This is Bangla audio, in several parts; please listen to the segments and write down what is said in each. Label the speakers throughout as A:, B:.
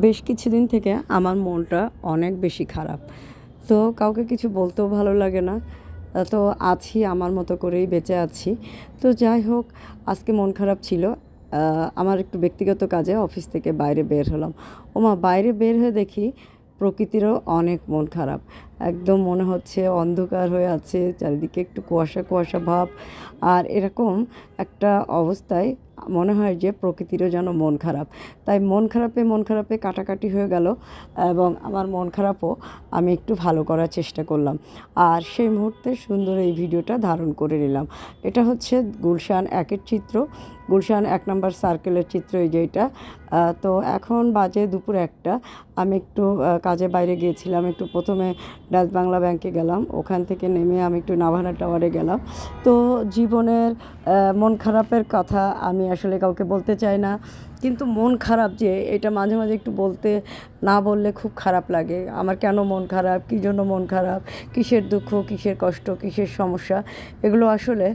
A: বেশ কিছুদিন থেকে আমার মনটা অনেক বেশি খারাপ। তো কাউকে কিছু বলতেও ভালো লাগে না। তো আছি আমার মতো করেই বেঁচে আছি। তো যাই হোক, আজকে মন খারাপ ছিল। আমার একটু ব্যক্তিগত কাজে অফিস থেকে বাইরে বের হলাম। ওমা! বাইরে বের হয়ে দেখি প্রকৃতিরও অনেক মন খারাপ। একদম মনে হচ্ছে অন্ধকার হয়ে আছে, চারিদিকে একটু কুয়াশা, কুয়াশা ভাব। আর এরকম একটা অবস্থায় মনে হয় যে প্রকৃতিরও যেন মন খারাপ। তাই মন খারাপে কাটাকাটি হয়ে গেল এবং আমার মন খারাপও আমি একটু ভালো করার চেষ্টা করলাম। আর সেই মুহূর্তে সুন্দর এই ভিডিওটা ধারণ করে নিলাম। এটা হচ্ছে গুলশান ১-এর চিত্র, গুলশান ১ নম্বর সার্কেলের চিত্র এই যে এটা। তো এখন বাজে দুপুর ১টা। আমি একটু কাজে বাইরে গিয়েছিলাম। একটু প্রথমে ডাচ বাংলা ব্যাংকে গেলাম। ওখান থেকে নেমে আমি একটু নাভানা টাওয়ারে গেলাম। তো জীবনের মন খারাপের কথা আমি আসলে কাউকে বলতে চাই না। কিন্তু মন খারাপ যে এটা মাঝে, মাঝে একটু বলতে না বললে খুব খারাপ লাগে। আমার কেন মন খারাপ, কী জন্য মন খারাপ, কিসের দুঃখ, কিসের কষ্ট, কিসের সমস্যা, এগুলো আসলে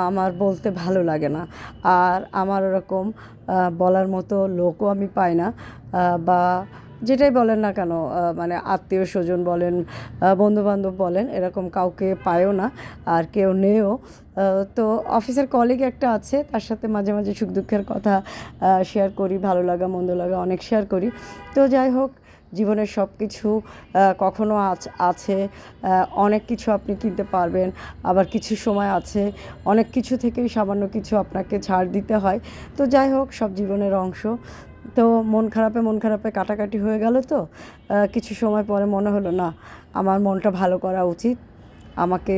A: আমার বলতে ভালো লাগে না। আর আমার ওরকম বলার মতো লোকও আমি পাই না। বা যেটাই বলেন না কেন, মানে আত্মীয়স্বজন বলেন, বন্ধুবান্ধব বলেন, এরকম কাউকে পায়ও না, আর কেউ নেও। তো অফিসের কলিগ একটা আছে, তার সাথে মাঝে মাঝে সুখ দুঃখের কথা শেয়ার করি, ভালো লাগা মন্দ লাগা অনেক শেয়ার করি। তো যাই হোক, জীবনের সব কিছু কখনো আছে, অনেক কিছু আপনি কিনতে পারবেন, আবার কিছু সময় আছে অনেক কিছু থেকেই সামান্য কিছু আপনাকে ছাড় দিতে হয়। তো যাই হোক, সব জীবনের অংশ। তো মন খারাপে কাটাকাটি হয়ে গেল। তো কিছু সময় পরে মনে হলো না, আমার মনটা ভালো করা উচিত। আমাকে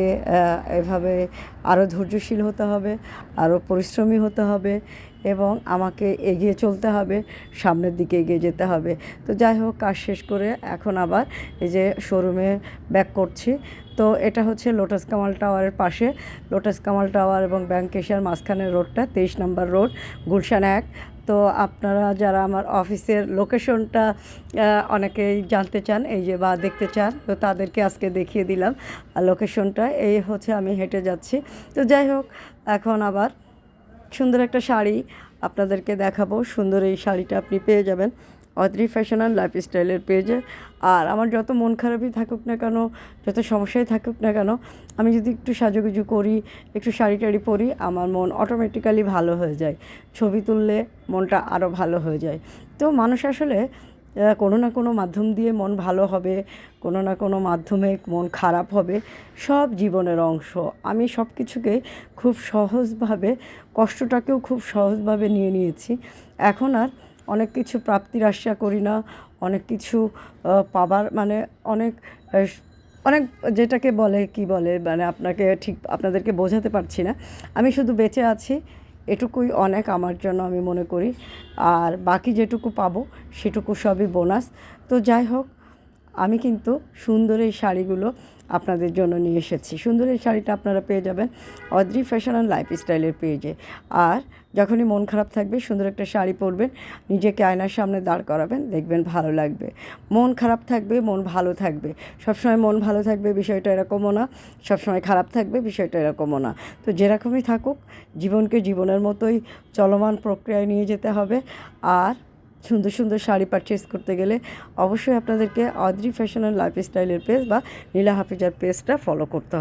A: এভাবে আরও ধৈর্যশীল হতে হবে, আরও পরিশ্রমী হতে হবে এবং আমাকে এগিয়ে চলতে হবে, সামনের দিকে এগিয়ে যেতে হবে। তো যাই হোক, কাজ শেষ করে এখন আবার এই যে শোরুমে ব্যাক করছি। তো এটা হচ্ছে লোটাস কামাল টাওয়ারের পাশে, লোটাস কামাল টাওয়ার এবং ব্যাংক এশিয়ার মাঝখানের রোডটা 23 নম্বর রোড, গুলশান ১। তো আপনারা যারা আমার অফিসের লোকেশনটা অনেকেই জানতে চান, এই যে বা দেখতে চান, তো তাদেরকে আজকে দেখিয়ে দিলাম লোকেশনটা। এই হচ্ছে আমি হেঁটে যাচ্ছি। তো যাই হোক, এখন আবার সুন্দর একটা শাড়ি আপনাদেরকে দেখাবো। সুন্দর এই শাড়িটা আপনি পেয়ে যাবেন অদ্রি ফ্যাশন অ্যান্ড লাইফস্টাইলের পেজে। আর আমার যত মন খারাপই থাকুক না কেন, যত সমস্যাই থাকুক না কেন, আমি যদি একটু সাজুগুজু করি, একটু শাড়ি টাড়ি পরি, আমার মন অটোমেটিক্যালি ভালো হয়ে যায়। ছবি তুললে মনটা আরও ভালো হয়ে যায়। তো মানুষ আসলে কোনো না কোনো মাধ্যম দিয়ে মন ভালো হবে, কোনো না কোনো মাধ্যমে মন খারাপ হবে, সব জীবনের অংশ। আমি সব কিছুকে খুব সহজভাবে, কষ্টটাকেও খুব সহজভাবে নিয়ে নিয়েছি। এখন আর অনেক কিছু প্রাপ্তির আশা করি না, অনেক কিছু পাবার মানে অনেক অনেক যেটাকে বলে কি বলে, মানে আপনাকে ঠিক আপনাদেরকে বোঝাতে পারছি না। আমি শুধু বেঁচে আছি, এটুকুই অনেক আমার জন্য আমি মনে করি। আর বাকি যেটুকু পাবো সেটুকু সবই বোনাস। তো যাই হোক, আমি কিন্তু সুন্দর এই শাড়িগুলো আপনাদের জন্য নিয়ে এসেছি। সুন্দর এই শাড়িটা আপনারা পেয়ে যাবেন অদ্রি ফ্যাশন অ্যান্ড লাইফস্টাইলের পেজে। আর যখনই মন খারাপ থাকবে সুন্দর একটা শাড়ি পরবেন, নিজেকে আয়নার সামনে দাঁড় করাবেন, দেখবেন ভালো লাগবে। মন খারাপ থাকবে, মন ভালো থাকবে। সবসময় মন ভালো থাকবে বিষয়টা এরকমও না, সবসময় খারাপ থাকবে বিষয়টা এরকমও না। তো যেরকমই থাকুক, জীবনকে জীবনের মতোই চলমান প্রক্রিয়ায় নিয়ে যেতে হবে। আর সুন্দর সুন্দর শাড়ি পারচেস করতে গেলে অবশ্যই আপনাদেরকে অদ্রি ফ্যাশন অ্যান্ড লাইফস্টাইলের পেজ বা নীলা হাফিজার পেজটা ফলো করতে হবে।